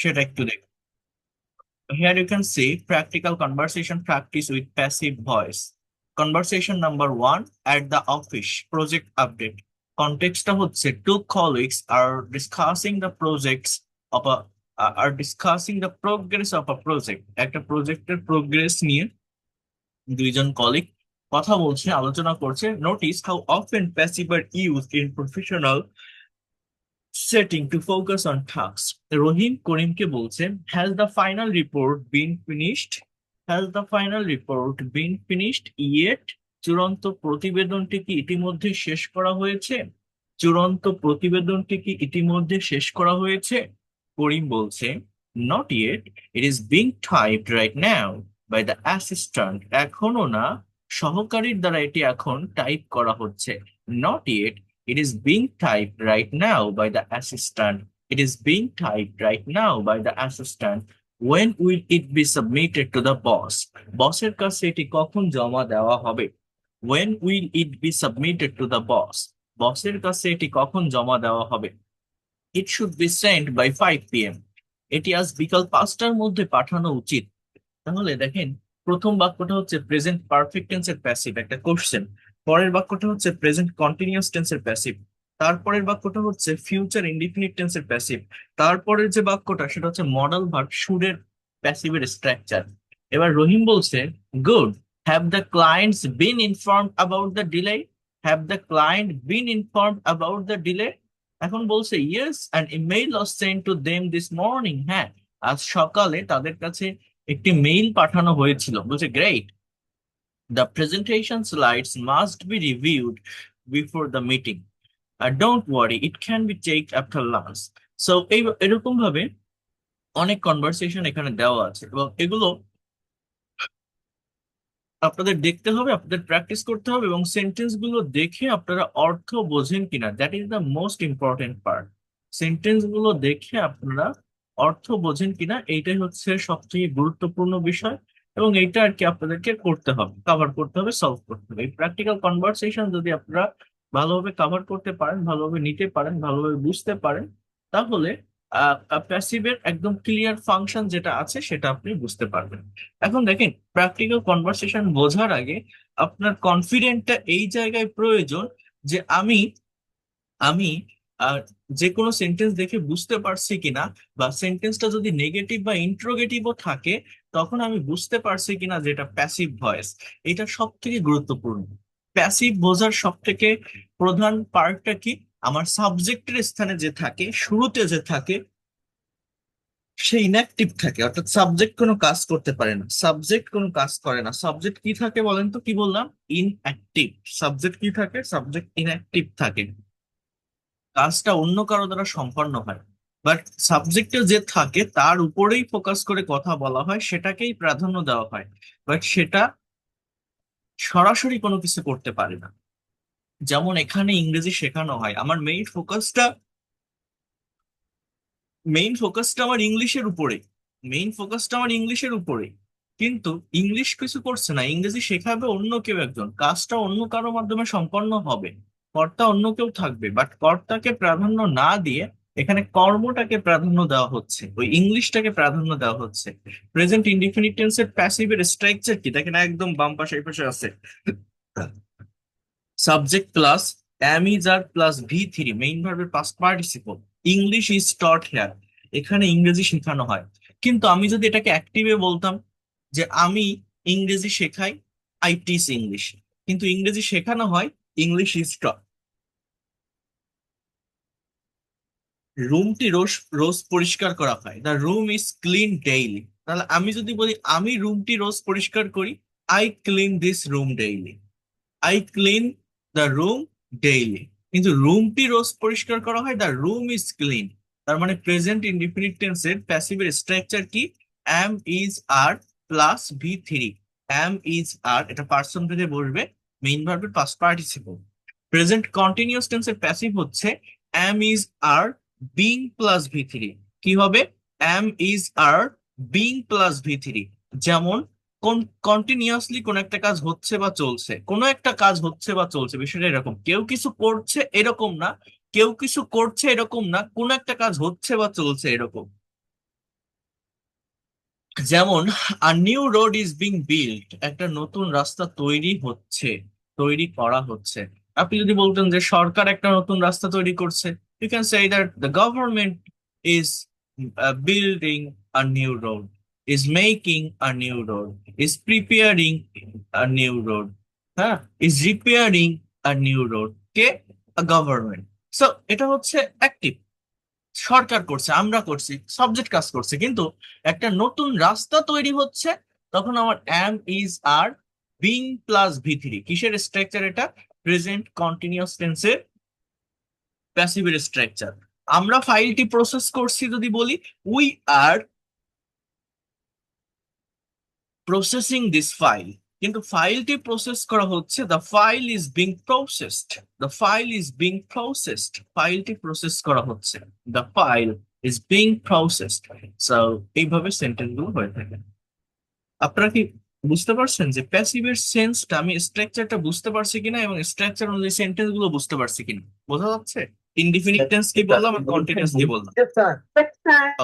সেটা একটু দেখ। Here you can see practical conversation practice with passive voice. Conversation number one at the office. Project update. Context হচ্ছে two colleagues are discussing the projects of a are discussing the progress of a project. একটা প্রজেক্টের progress নিয়ে দুইজন colleague কথা বলছে, আলোচনা করছে। Notice how often passive are use in professional setting to focus on tasks. Rahim করিমকে বলছে, has the final report been finished? Has the final report been finished yet? চূড়ান্ত প্রতিবেদনটি কি ইতিমধ্যে শেষ করা হয়েছে? চূড়ান্ত প্রতিবেদনটি কি ইতিমধ্যে শেষ করা হয়েছে? করিম বলছে, not yet. It is being typed right now by the assistant. এখনো না, সহকারীর দ্বারা এটি এখন টাইপ করা হচ্ছে। Not yet. It is being typed right now by the assistant. It is being typed right now by the assistant. When will it be submitted to the boss? বসের কাছে এটি কখন জমা দেওয়া হবে? When will it be submitted to the boss? বসের কাছে এটি কখন জমা দেওয়া হবে? It should be sent by 5 p.m. এটি আজ বিকাল 5টার মধ্যে পাঠানো উচিত। তাহলে দেখেন, প্রথম বাক্যটা হচ্ছে প্রেজেন্ট পারফেক্ট টেন্সের প্যাসিভ, একটা কোশ্চেন। পরের বাক্যটা হচ্ছে প্রেজেন্ট কন্টিনিউয়াস টেন্সের প্যাসিভ। তারপরের বাক্যটা হচ্ছে ফিউচার ইনডিফিনিট টেন্সের প্যাসিভ। তারপরের যে বাক্যটা সেটা হচ্ছে মডাল ভার্ব শুডের প্যাসিভের স্ট্রাকচার। এবার রহিম বলছে, good, have the clients been informed about the delay? Have the client been informed about the delay? এখন বলছে, yes, an email was sent to them this morning. হ্যাঁ, আজ সকালে তাদের কাছে একটি মেইল পাঠানো হয়েছিল। বলছে, great, the presentation slides must be reviewed before the meeting. Don't worry, it can be take after lunch. So এরকম ভাবে অনেক কনভারসেশন এখানে দেওয়া আছে, এবং এগুলো আপনাদের দেখতে হবে, আপনাদের প্র্যাকটিস করতে হবে, এবং সেন্টেন্স গুলো দেখে আপনারা অর্থ বোঝেন কিনা, that is the most important part. Sentence গুলো দেখে আপনারা অর্থ বোঝেন কিনা, এইটাই হচ্ছে সবথেকে গুরুত্বপূর্ণ বিষয়। এবং এইটা আর কি আপনাদেরকে করতে হবে, কাভার করতে হবে, সলভ করতে হবে। এই প্র্যাকটিক্যাল কনভারসেশন যদি আপনারা ভালোভাবে কাভার করতে পারেন, ভালোভাবে নিতে পারেন, ভালোভাবে বুঝতে পারেন, তাহলে প্যাসিভের একদম ক্লিয়ার ফাংশন যেটা আছে সেটা আপনি বুঝতে পারবেন। এখন দেখেন, প্র্যাকটিক্যাল কনভারসেশন বোঝার আগে আপনার কনফিডেন্টটা এই জায়গায় প্রয়োজন যে আমি আমি আহ, যে কোনো সেন্টেন্স দেখে বুঝতে পারছি কিনা, বা সেন্টেন্সটা যদি নেগেটিভ বা ইন্ট্রোগেটিভও থাকে, তখন আমি বুঝতে পারছি কিনা যে এটা প্যাসিভ ভয়েস। এটা সব থেকে গুরুত্বপূর্ণ। প্যাসিভ বোঝার সব থেকে প্রধান পার্টটা কি? আমার সাবজেক্টের স্থানে যে থাকে, শুরুতে যে থাকে, সে ইনঅ্যাক্টিভ থাকে, অর্থাৎ সাবজেক্ট কোনো কাজ করতে পারে না, সাবজেক্ট কোনো কাজ করে না। সাবজেক্ট কি থাকে বলেন তো, কি বললাম? ইনঅ্যাক্টিভ। সাবজেক্ট কি থাকে? সাবজেক্ট ইনঅ্যাক্টিভ থাকে, কাজটা অন্য কারো দ্বারা সম্পন্ন হয়। বাট সাবজেক্টে যে থাকে তার উপরেই ফোকাস করে কথা বলা হয়, সেটাকেই প্রাধান্য দেওয়া হয়। বাট সেটা সরাসরি কোনো কিছু করতে পারে না। যেমন এখানে ইংরেজি শেখানো হয়, আমার মেইন ফোকাসটা আমার ইংলিশের উপরে, মেইন ফোকাসটা আমার ইংলিশের উপরে। কিন্তু ইংলিশ কিছু করছে না, ইংরেজি শেখাবে অন্য কেউ একজন, কাজটা অন্য কারো মাধ্যমে সম্পন্ন হবে, কর্তা অন্য কেউ থাকবে। বাট কর্তাকে প্রাধান্য না দিয়ে এখানে কর্মটাকে প্রাধান্য দেওয়া হচ্ছে, ওই ইংলিশটাকে প্রাধান্য দেওয়া হচ্ছে। প্রেজেন্ট ইনডিফিনিট টেন্সের প্যাসিভের স্ট্রাকচার কি দেখেন, একদম বাম পাশে এই পাশে আছে। Subject plus am is are plus ভি3, মেইন ভার্বের past participle. English is taught here, এখানে ইংরেজি শেখানো হয়। কিন্তু আমি যদি এটাকে অ্যাক্টিভে বলতাম যে আমি ইংরেজি শেখাই, আই টিচ ইংলিশ, কিন্তু ইংরেজি শেখানো হয়, ইংলিশ ইজ টট। রুমটি রোজ রোজ পরিষ্কার করা হয়, the room is clean daily. তাহলে আমি যদি বলি আমি রুমটি রোজ পরিষ্কার করি, I clean this room daily, I clean the room daily. কিন্তু রুমটি রোজ পরিষ্কার করা হয়, দ্য রুম ইজ ক্লিন। তার মানে প্রেজেন্ট ইনডিফিনিট টেন্সের প্যাসিভের স্ট্রাকচার কি? এম ইজ আর প্লাস ভি3। এম ইজ আর, এটা পার্সন ভেদে বসবে, মেইন ভার্বের পাস্ট পার্টিসিপল। প্রেজেন্ট কন্টিনিউয়াস টেন্সের প্যাসিভ হচ্ছে am is are being plus ভি3। কি হবে? Am is are being plus ভি3। যেমন কোন কন্টিনিউয়াসলি কোন একটা কাজ হচ্ছে বা চলছে, কোন একটা কাজ হচ্ছে বা চলছে, বিষয়টা এরকম, কেউ কিছু করছে এরকম না, কেউ কিছু করছে এরকম না, কোন একটা কাজ হচ্ছে বা চলছে এরকম। যেমন আ new road is being build, একটা নতুন রাস্তা তৈরি হচ্ছে, তৈরি করা হচ্ছে। আপনি যদি বলতেন যে সরকার একটা নতুন রাস্তা তৈরি করছে, you can say that the government is building a new road, is making a new road, is preparing a new road, হ্যাঁ, is repairing a new road. কে? গভর্নমেন্ট। সো এটা হচ্ছে অ্যাক্টিভ, সরকার করছে, আমরা করছি, সাবজেক্ট কাজ করছে। কিন্তু একটা নতুন রাস্তা তৈরি হচ্ছে, তখন আমার am is are being plus V three, কিসের স্ট্রাকচার এটা? প্রেজেন্ট কন্টিনিউয়াস টেন্সের প্যাসিভের স্ট্রাকচার। আমরা ফাইলটি প্রসেস করছি যদি বলি, we are processing this file, কিন্তু ফাইলটি প্রসেস করা হচ্ছে, the file is being processed, the file is being processed, ফাইলটি প্রসেস করা হচ্ছে, the file is being processed. So এইভাবে সেন্টেন্স গুলো হয়ে থাকে। আপনারা কি বুঝতে পারছেন যে প্যাসিভের সেন্সটা, আমি স্ট্রাকচারটা বুঝতে পারছি কিনা এবং স্ট্রাকচার অনুযায়ী সেন্টেন্স গুলো বুঝতে পারছি কিনা? বোঝা যাচ্ছে? ইনডিফিনিট টেন্স কি বললাম আর কন্টিনিউয়াস কি বললাম?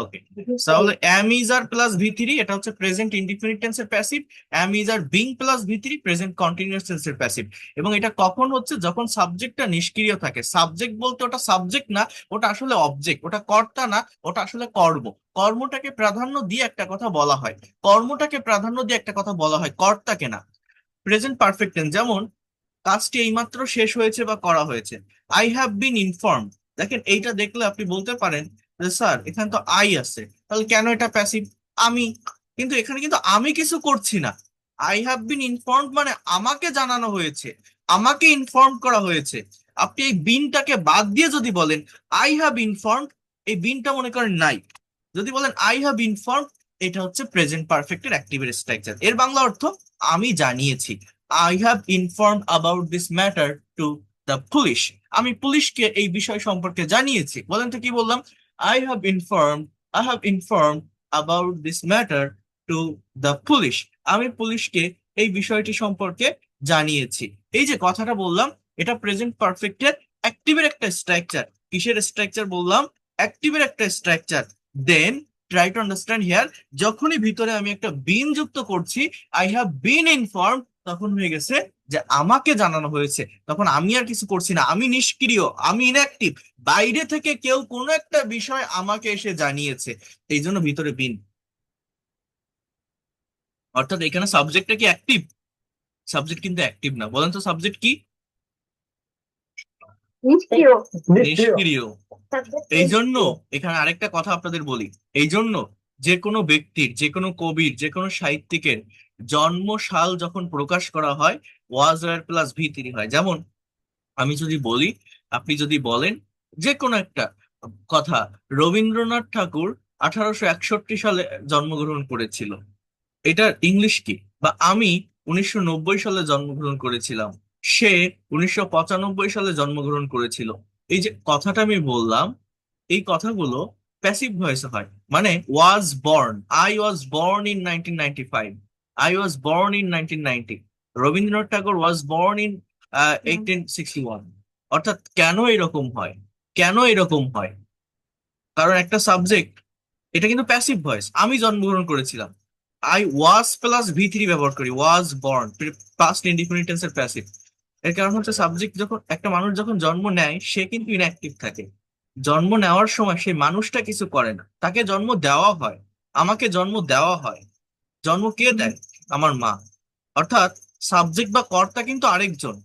ওকে, তাহলে am is are plus V three, এটা হচ্ছে প্রেজেন্ট ইনডিফিনিট টেন্সের passive. Am is are being plus V three present continuous টেন্সের প্যাসিভ। এবং এটা কখন হচ্ছে? যখন সাবজেক্টটা নিষ্ক্রিয় থাকে। সাবজেক্ট বলতে ওটা সাবজেক্ট না, ওটা আসলে অবজেক্ট, ওটা কর্তা না, ওটা আসলে কর্ম। কর্মটাকে প্রাধান্য দিয়ে একটা কথা বলা হয়, কর্মটাকে প্রাধান্য দিয়ে একটা কথা বলা হয়, কর্তাকে না। প্রেজেন্ট পারফেক্ট টেন্স, যেমন কাজটি এইমাত্র শেষ হয়েছে বা করা হয়েছে, আই হ্যাভ বিন ইনফর্ম। দেখেন এইটা দেখলে আপনি বলতে পারেন যে স্যার এখানে তো আই আছে, তাহলে কেন এটা প্যাসিভ? আমি, কিন্তু এখানে কিন্তু আমি কিছু করছি না। আই হ্যাভ বিন ইনফর্মড মানে আমাকে জানানো হয়েছে, আমাকে ইনফর্ম করা হয়েছে। আপনি এই বিনটাকে বাদ দিয়ে যদি বলেন আই হ্যাভ ইনফর্মড, এই বিনটা মনে করেন নাই, যদি বলেন আই হ্যাভ ইনফর্মড, এটা হচ্ছে প্রেজেন্ট পারফেক্টের অ্যাক্টিভের স্ট্রাকচার। এর বাংলা অর্থ আমি জানিয়েছি। I have informed about this matter to the police. আমি পুলিশকে এই বিষয় সম্পর্কে জানিয়েছি। বলেন তো কি বললাম? I have informed, I have informed about this matter to the police. আমি পুলিশকে এই বিষয়টি সম্পর্কে জানিয়েছি। এই যে কথাটা বললাম, এটা প্রেজেন্ট পারফেক্টের অ্যাক্টিভের একটা স্ট্রাকচার। কিসের স্ট্রাকচার বললাম? অ্যাক্টিভের একটা structure. Then try to understand here, যখনই ভিতরে আমি একটা বিন যুক্ত করছি, আই হ্যাভ বিন ইনফর্ম, তখন হয়ে গেছে যে আমাকে জানানো হয়েছে। তখন আমি আর কিছু করছি না, আমি নিষ্ক্রিয়, আমি ইনঅ্যাক্টিভ। বাইরে থেকে কেউ কোনো একটা বিষয় আমাকে এসে জানিয়েছে, এই জন্য ভিতরে বিন। অর্থাৎ এখানে সাবজেক্টটা কি অ্যাক্টিভ? সাবজেক্ট কিন্তু অ্যাক্টিভ না। বলেন তো সাবজেক্ট কি? নিষ্ক্রিয়। নিষ্ক্রিয়। এই জন্য এখানে আরেকটা কথা আপনাদের বলি, এই জন্য যে কোনো ব্যক্তির, যে কোনো কবির, যে কোনো সাহিত্যিকের জন্ম সাল যখন প্রকাশ করা হয়, ওয়াজ ওয়্যার প্লাস ভি থ্রি হয়। যেমন আমি যদি বলি, আপনি যদি বলেন যে কোনো একটা কথা, রবীন্দ্রনাথ ঠাকুর 1861 সালে জন্মগ্রহণ করেছিল, এটার ইংলিশ কি? বা আমি 1990 সালে জন্মগ্রহণ করেছিলাম, সে 1995 সালে জন্মগ্রহণ করেছিল। এই যে কথাটা আমি বললাম, এই কথাগুলো প্যাসিভ ভয়েসে হয়। মানে was born, I was born in 1995, I was born in 1990, Rabindranath Thakur was born in 1861। অর্থাৎ কেন এরকম হয়? কেন এরকম হয়? কারণ একটা সাবজেক্ট, এটা কিন্তু প্যাসিভ ভয়েস, আমি জন্মগ্রহণ করেছিলাম। I was plus V three ব্যবহার করি, ওয়াজ বর্ন, পাস্ট ইনডিফিনিট টেন্সের প্যাসিভ। এর কারণ হচ্ছে সাবজেক্ট, যখন একটা মানুষ যখন জন্ম নেয় সে কিন্তু ইনঅ্যাক্টিভ থাকে। জন্ম নেওয়ার সময় সেই মানুষটা কিছু করে না, তাকে জন্ম দেওয়া হয়, আমাকে জন্ম দেওয়া হয়। জন্ম কে দেয়? আমার মা। অর্থাৎ সাবজেক্ট বা কর্তা কিন্তু আরেকজন,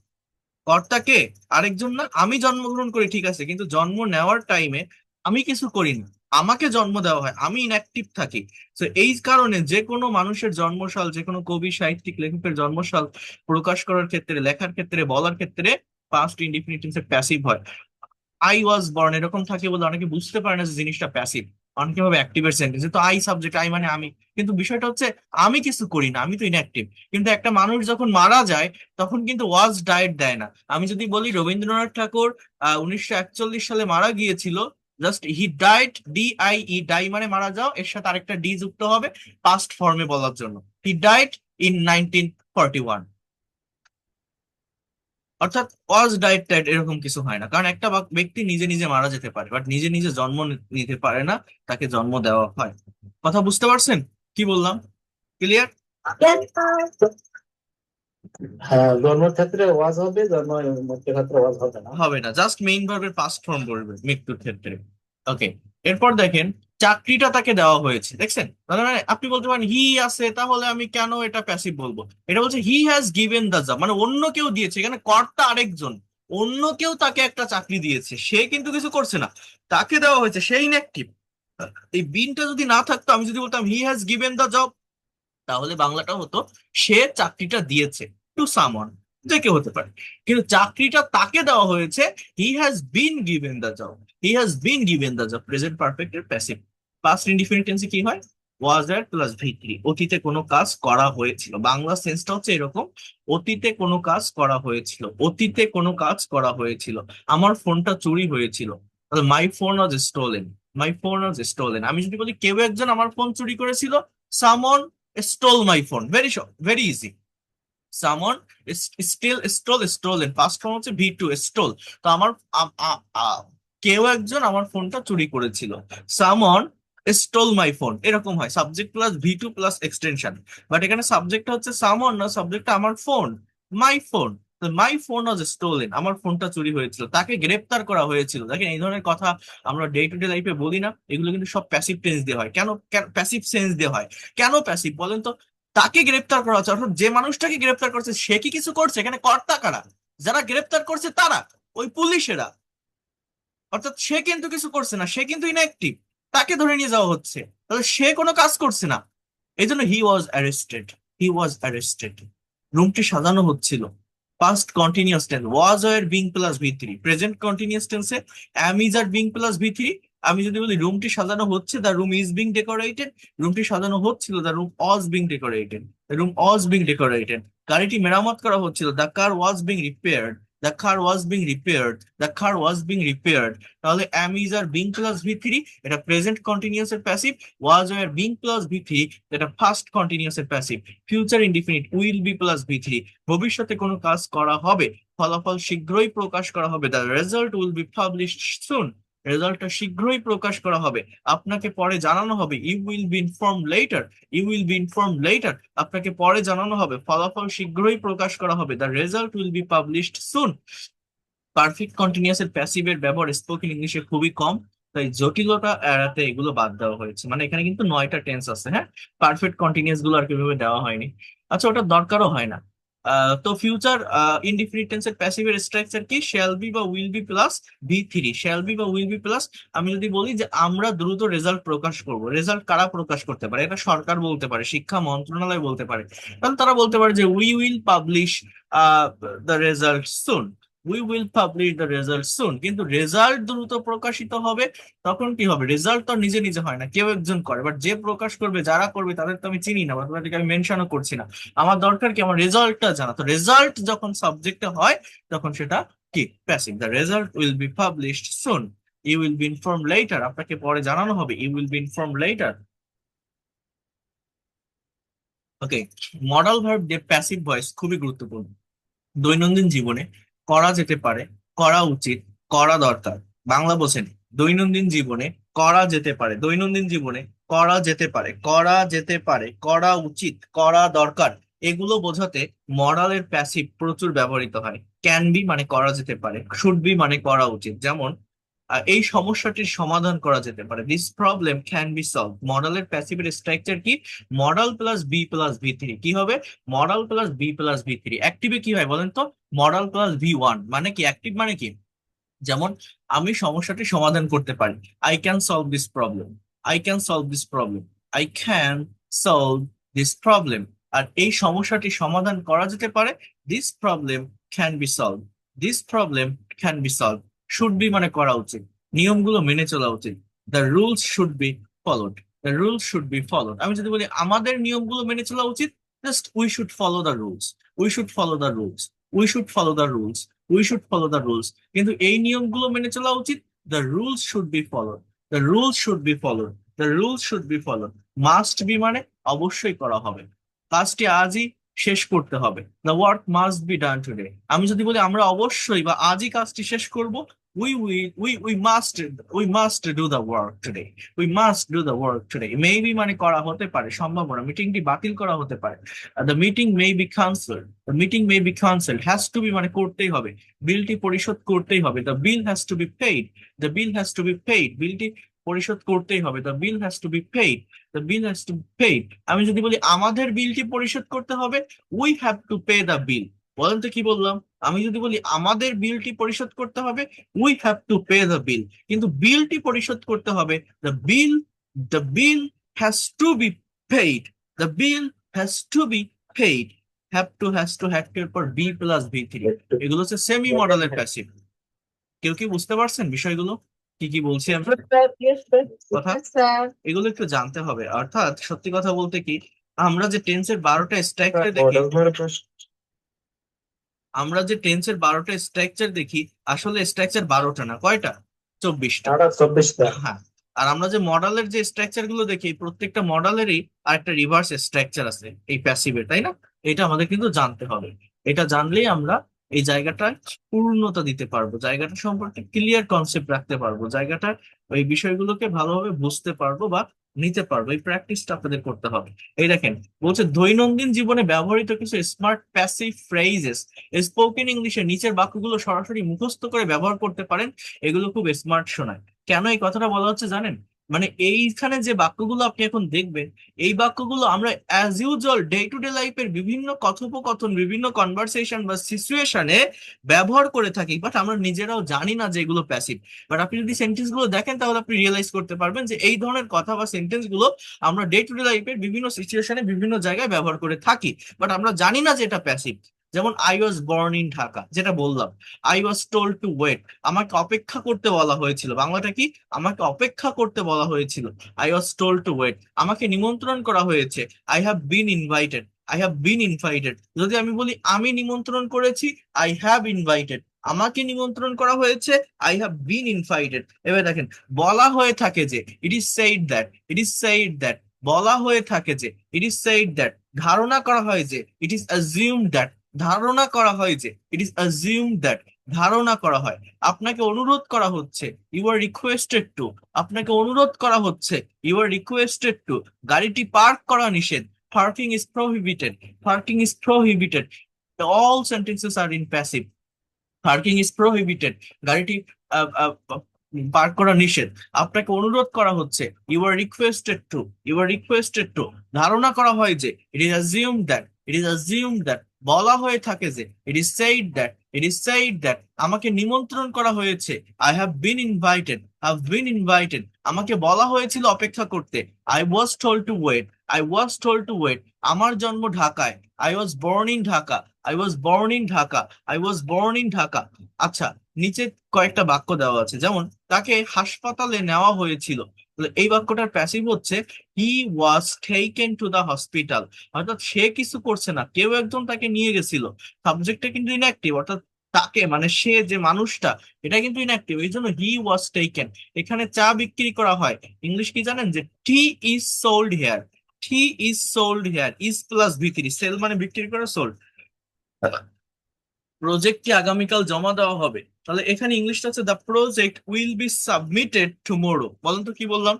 কর্তাকে আরেকজন না। আমি জন্মগ্রহণ করি ঠিক আছে, কিন্তু জন্ম নেওয়ার টাইমে আমি কিছু করি না, আমাকে জন্ম দেওয়া হয়, আমি ইনঅ্যাক্টিভ থাকি। তো এই কারণে যে কোনো মানুষের জন্মসাল, যে কোনো কবি, সাহিত্যিক, লেখকের জন্মসাল প্রকাশ করার ক্ষেত্রে, লেখার ক্ষেত্রে, বলার ক্ষেত্রে পাস্ট ইনডিফিনিট টেন্সে প্যাসিভ হয়। আই ওয়াজ বর্ন এরকম থাকে বলে অনেকে বুঝতে পারে না যে জিনিসটা প্যাসিভ। অনেকে ভাবে অ্যাক্টিভের সেন্টেন্স, তো আই সাবজেক্ট, আই মানে আমি, কিন্তু বিষয়টা হচ্ছে আমি কিছু করি না, আমি তো ইনঅ্যাক্টিভ। কিন্তু একটা মানুষ যখন মারা যায়, তখন কিন্তু ওয়াজ ডায়েট দেয় না। আমি যদি বলি রবীন্দ্রনাথ ঠাকুর 1941 সালে মারা গিয়েছিল, just he died, D I E, die মানে মারা যাও, এর সাথে আরেকটা ডি যুক্ত হবে পাস্ট ফর্মে বলার জন্য, হি ডাইড ইন 1941। অর্থাৎ ওয়াজ ডাইট টাইট এরকম কিছু হয় না, কারণ একটা ব্যক্তি নিজে নিজে মারা যেতে পারে, বাট নিজে নিজে জন্ম নিতে পারে না, তাকে জন্ম দেওয়া হয়। কথা বুঝতে পারছেন? কি বললাম? ক্লিয়ার? হ্যাঁ, জন্মের ক্ষেত্রে ওয়াজ হবে, মৃত্যুর ক্ষেত্রে ওয়াজ হবে না। হবে না, জাস্ট মেইন ভার্বের পাস্ট ফর্ম বলবে মৃত্যুর ক্ষেত্রে। ওকে, এরপর দেখেন চাকরিটা তাকে দেওয়া হয়েছে, দেখছেন? তার মানে আপনি বলতে পারেন হি আছে, তাহলে আমি কেন এটা প্যাসিভ বলবো? এটা বলছে he has given the job, মানে অন্য কেউ দিয়েছে, এখানে কর্তা আরেকজন, অন্য কেউ তাকে একটা চাকরি দিয়েছে, সে কিন্তু কিছু করছে না, তাকে দেওয়া হয়েছে, সে ইনঅ্যাক্টিভ। এই বিনটা যদি না থাকতো, আমি যদি বলতাম he has given the job, তাহলে বাংলাটা হতো সে চাকরিটা দিয়েছে টু সামওয়ান, যে কেউ হতে পারে। কিন্তু চাকরিটা তাকে দেওয়া হয়েছে, he has been given the job, he has been given the job, present perfect এর প্যাসিভ। পাস্ট ইনডিফিনিট টেন্সে কি হয়? ওয়াজ এর প্লাস ভি থ্রি, অতীতে কোনো কাজ করা হয়েছিল, বাংলা সেন্সটা হচ্ছে এরকম, অতীতে কোনো কাজ করা হয়েছিল, অতীতে কোনো কাজ করা হয়েছিল। আমার ফোনটা চুরি হয়েছিল, মাই phone was stolen, my phone was stolen. আমি যদি বলি কেউ একজন আমার ফোন চুরি করেছিল, সামন stole my phone, very short, very easy. Someone is still stole, stolen, past form হচ্ছে ভি টু, stole। তো আমার আ- আ- আ- কেউ একজন আমার ফোনটা চুরি করেছিল, someone stole my phone, এরকম হয় subject plus V two plus extension. But এখানে সাবজেক্টটা হচ্ছে someone না, সাবজেক্টটা আমার phone, my phone. My phone was stolen, আমার ফোনটা চুরি হয়েছিল, তাকে গ্রেপ্তার করা হয়েছিল। দেখেন এই ধরনের কথা আমরা ডে টু ডে লাইফে বলি না, এগুলো কিন্তু সব প্যাসিভ টেন্স দিয়ে হয়। কেন প্যাসিভ সেন্স দিয়ে হয়? কেন প্যাসিভ বলেন তো? তাকে গ্রেপ্তার করা হচ্ছে, অর্থাৎ যে মানুষটাকে গ্রেপ্তার করছে সে কি কিছু করছে? এখানে কর্তা কারা? যারা গ্রেপ্তার করছে তারা, ওই পুলিশেরা। অর্থাৎ সে কিন্তু কিছু করছে না, সে কিন্তু ইনঅ্যাক্টিভ, তাকে ধরে নিয়ে যাওয়া হচ্ছে, তাহলে সে কোনো কাজ করছে না। এই জন্য হি was arrested, he was arrested. রুমটি সাজানো হচ্ছিল, past continuous tense, was were being plus V three. Present continuous টেন্সে am is are being plus V three. আমি যদি বলি রুমটি সাজানো হচ্ছে, the room is being decorated, রুমটি সাজানো হচ্ছিল, the room was being decorated, the room was being decorated. গাড়িটি মেরামত করা হচ্ছিল, the car was being repaired, the car was being repaired, the car was being repaired. তাহলে am is are being plus V three, এটা present continuous এর passive, was were being plus V three, এটা first continuous এর passive. Future indefinite will be plus V three, ভবিষ্যতে কোনো কাজ করা হবে, ফলাফল শীঘ্রই প্রকাশ করা হবে, the result will be published soon, রেজাল্টটা শীঘ্রই প্রকাশ করা হবে, আপনাকে পরে জানানো হবে, you will be inform later, you will be inform later, আপনাকে পরে জানানো হবে, ফলাফল শীঘ্রই প্রকাশ করা হবে, the result will be published soon. Perfect continuous এর প্যাসিভের ব্যবহার স্পোকেন ইংলিশে খুবই কম, তাই জটিলতা এড়াতে এগুলো বাদ দেওয়া হয়েছে। মানে এখানে কিন্তু 9টা টেন্স আছে, হ্যাঁ, পারফেক্ট কন্টিনিউয়াস গুলো আর কিভাবে দেওয়া হয়নি। আচ্ছা, ওটা দরকারও হয় না। তো ফিউচার ইনডিফিনিট টেন্সের প্যাসিভের স্ট্রাকচার কি? শ্যাল বি বা will be plus V three, shall be বা উইল বি প্লাস। আমি যদি বলি যে আমরা দ্রুত রেজাল্ট প্রকাশ করব, রেজাল্ট কারা প্রকাশ করতে পারে? এটা সরকার বলতে পারে, শিক্ষা মন্ত্রণালয় বলতে পারে। তাহলে তারা বলতে পারে যে we will publish the result soon, we will publish the result soon. কিন্তু রেজাল্ট দ্রুত প্রকাশিত হবে, তখন কি হবে? রেজাল্ট তো নিজে নিজে হয় না, কেউ একজন করে, বাট যে প্রকাশ করবে, যারা করবে তাদের তো আমি চিনি না, বা তাদেরকে আমি মেনশনও করছি না। আমার দরকার কি? আমার রেজাল্টটা জানা। তো রেজাল্ট যখন সাবজেক্টে হয়, তখন সেটা কি? Passive. The result will be published soon, you will be inform later, আপনাকে পরে জানানো হবে, you will be inform later. Okay, modal verb দিয়ে প্যাসিভ ভয়েস খুবই গুরুত্বপূর্ণ। দৈনন্দিন জীবনে করা যেতে পারে, করা উচিত, করা দরকার। বাংলা বোঝেন? দৈনন্দিন জীবনে করা যেতে পারে, দৈনন্দিন জীবনে করা যেতে পারে, করা যেতে পারে, করা উচিত, করা দরকার, এগুলো বোঝাতে মডালের প্যাসিভ প্রচুর ব্যবহৃত হয়। ক্যান বি মানে করা যেতে পারে, শুড বি মানে করা উচিত। যেমন এই সমস্যাটির সমাধান করা যেতে পারে, this problem can be solve. মডালের প্যাসিভের স্ট্রাকচার কি? Modal plus be plus V three. কি হবে? Modal plus be plus V three. অ্যাক্টিভে কি হয় বলেন তো? Modal plus V one. মানে কি অ্যাক্টিভ মানে কি? যেমন আমি সমস্যাটি সমাধান করতে পারি, I can solve this problem, I can solve this problem, I can solve this problem. আর এই সমস্যাটি সমাধান করা যেতে পারে, this problem can be solve, this problem can be solve. Should be মানে করা উচিত, নিয়মগুলো মেনে চলা উচিত, the rules should be followed, the rules should be followed. আমি যদি বলি আমাদের নিয়মগুলো মেনে চলা উচিত, just we should follow the rules, we should follow the rules, we should follow the rules, we should follow the rules. কিন্তু এই নিয়মগুলো মেনে চলা উচিত, the rules should be followed, the rules should be followed, the rules should be followed. Must be মানে অবশ্যই করা হবে, কাজটি আজই শেষ করতে হবে, the work must be done today. আমি যদি বলি আমরা অবশ্যই বা আজই কাজটি শেষ করব, we must do the work today. We must do the work today. Maybe মানে করা হতে পারে, সম্ভাবনা মিটিংটি বাতিল করা হতে পারে। The meeting may be cancelled. The meeting may be cancelled. Has to be মানে করতেই হবে, বিলটি পরিশোধ করতেই হবে। The bill has to be paid. The bill has to be paid. বিলটি পরিশোধ করতেই হবে। The bill has to be paid. The bill has to be paid. আমি যদি বলি আমাদের বিলটি পরিশোধ করতে হবে, we have to pay the bill। বলেন তো কি বললাম? আমি যদি বলি আমাদের বিলটি পরিশোধ করতে হবে, we have to pay the বিল। কিন্তু বিলটি পরিশোধ করতে হবে, the bill has to be paid. The bill has to be paid. Have to এর পর বি প্লাস বি থ্রি, এগুলো হচ্ছে সেমি মডেলের প্যাসিভ। কেউ কি বুঝতে পারছেন বিষয়গুলো কি কি বলছি আমি কথা? এগুলো একটু জানতে হবে। অর্থাৎ সত্যি কথা বলতে কি, আমরা যে টেন্সের 12টা স্ট্রাকচার দেখি, আসলে স্ট্রাকচার 12টা না, কয়টা? 24টা। 24টা। হ্যাঁ। আর আমরা যে মডেলের যে স্ট্রাকচার গুলো দেখি, প্রত্যেকটা মডেলেরই আরেকটা রিভার্স স্ট্রাকচার আছে এই প্যাসিভের, তাই না? এটা আমাদের কিন্তু জানতে হবে। এটা জানলেই আমরা এই জায়গাটায় পূর্ণতা দিতে পারবো, জায়গাটা সম্পর্কে ক্লিয়ার কনসেপ্ট রাখতে পারবো, জায়গাটা ওই বিষয়গুলোকে ভালোভাবে বুঝতে পারবো বা নিতে পারবো। এই প্র্যাকটিসটা আপনাদের করতে হবে। এই দেখেন, বলছে দৈনন্দিন জীবনে ব্যবহৃত কিছু স্মার্ট প্যাসিভ ফ্রেজেস স্পোকেন ইংলিশে নিচের বাক্যগুলো সরাসরি মুখস্থ করে ব্যবহার করতে পারেন। এগুলো খুব স্মার্ট শোনায়। কেন এই কথাটা বলা হচ্ছে জানেন? মানে এইখানে যে বাক্যগুলো আপনি এখন দেখবেন, এই বাক্যগুলো আমরা as usual day to day লাইফের বিভিন্ন কথোপকথন, বিভিন্ন কনভারসেশন বা সিচুয়েশনে ব্যবহার করে থাকি, বাট আমরা নিজেরাও জানি না যে এগুলো প্যাসিভ। বাট আপনি যদি সেন্টেন্স গুলো দেখেন, তাহলে আপনি রিয়েলাইজ করতে পারবেন যে এই ধরনের কথা বা সেন্টেন্স গুলো আমরা ডে টু ডে লাইফের বিভিন্ন সিচুয়েশনে বিভিন্ন জায়গায় ব্যবহার করে থাকি, বাট আমরা জানি না যে এটা প্যাসিভ। যেমন I was born in Dhaka, যেটা বললাম। I was told to wait, আমাকে অপেক্ষা করতে বলা হয়েছিল। বাংলাটা কি? আমাকে অপেক্ষা করতে বলা হয়েছিল। I was told to wait. আমাকে নিমন্ত্রণ করা হয়েছে। I have been invited. I have been invited. যদি আমি বলি আমি নিমন্ত্রণ করেছি, আই হ্যাভ ইনভাইটেড। আমাকে নিমন্ত্রণ করা হয়েছে, আই হ্যাভ বিন ইনভাইটেড। এবার দেখেন, বলা হয়ে থাকে যে, it is said that, it is said that. বলা হয়ে থাকে যে, ইট ইজ সেইড দ্যাট। ধারণা করা হয় যে, ইট ইজ অ্যাজিউম দ্যাট। ধারণা করা হয় যে, ইট ইজ অ্যাজিউম দ্যাট। ধারণা করা হয়। আপনাকে অনুরোধ করা হচ্ছে, ইউ আর রিকোয়েস্টেড টু। আপনাকে অনুরোধ করা হচ্ছে, ইউ আর রিকোয়েস্টেড টু। গাড়িটি পার্ক করা নিষেধ। Parking is prohibited. Parking is prohibited. All sentences are in passive. Parking is prohibited, গাড়িটি পার্ক করা নিষেধ। আপনাকে অনুরোধ করা হচ্ছে, you are requested to. You are requested to. ধারণা করা হয় যে, it is assume that. It is assume that. বলা হয়ে থাকে যে, it is said that. It is said that. আমাকে নিমন্ত্রণ করা হয়েছে, I have been invited. Have been invited. আমাকে বলা হয়েছিল অপেক্ষা করতে, I was told to wait. I was told to wait. আমার জন্ম ঢাকায়, I was born in Dhaka. I was born in Dhaka. I was born in Dhaka. আচ্ছা, নিচে কয়েকটা বাক্য দেওয়া আছে, যেমন তাকে হাসপাতালে নেওয়া হয়েছিল। তাহলে এই বাক্যটার প্যাসিভ হচ্ছে he was taken to the hospital. অর্থাৎ সে কিছু করছে না, কেউ একজন তাকে নিয়ে গেছিল। সাবজেক্টটা কিন্তু ইনঅ্যাক্টিভ, অর্থাৎ তাকে মানে সে যে মানুষটা, এটা কিন্তু ইনঅ্যাক্টিভ, এই জন্য হি ওয়াজ টেকেন। এখানে চা বিক্রি করা হয়, ইংলিশ কি জানেন? যে tea is sold here. Tea is sold here. Is plus বিক্রি, সেল মানে বিক্রি করা, সোল্ড। প্রজেক্টটি আগামীকাল জমা দেওয়া হবে। তাহলে এখানে ইংলিশটা হচ্ছে the project will be submitted tomorrow. বলেন তো কি বললাম?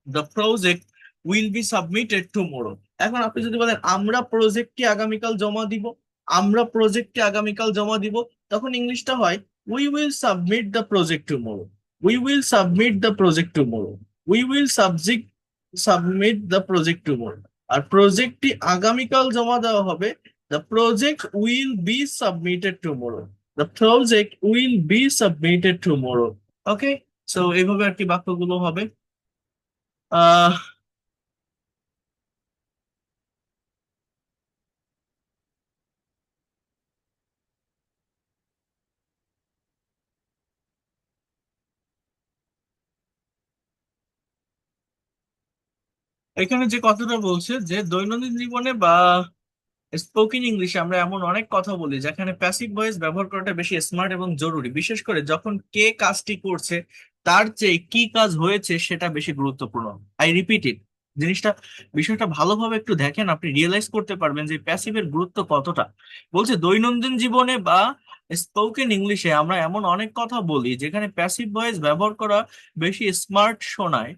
The project will be submitted tomorrow. এখন আপনি যদি বলেন আমরা প্রজেক্টটি আগামীকাল জমা দিব, আমরা প্রজেক্টটি আগামীকাল জমা দিব, তখন ইংলিশটা হয় we will submit the project tomorrow. We will submit the project tomorrow. We will submit the project tomorrow. আর প্রজেক্টটি আগামীকাল জমা দেওয়া হবে, the project will be submitted tomorrow. The project will be submitted tomorrow. Okay, so এইভাবে আর কি বাক্যগুলো হবে। আহ এখানে যে কথাটা বলছে যে দৈনন্দিন জীবনে বা স্পোকেন ইংলিশে আমরা এমন অনেক কথা বলি যেখানে প্যাসিভ ভয়েস ব্যবহার করাটা বেশি স্মার্ট এবং জরুরি, বিশেষ করে যখন কে কাজটি করছে তার চেয়ে কি কাজ হয়েছে সেটা বেশি গুরুত্বপূর্ণ। I repeat it. জিনিসটা, বিষয়টা ভালোভাবে একটু দেখেন, আপনি রিয়েলাইজ করতে পারবেন যে প্যাসিভের গুরুত্ব কতটা। বলছে দৈনন্দিন জীবনে বা স্পোকেন ইংলিশে আমরা এমন অনেক কথা বলি যেখানে প্যাসিভ ভয়েস ব্যবহার করা বেশি স্মার্ট শোনায়।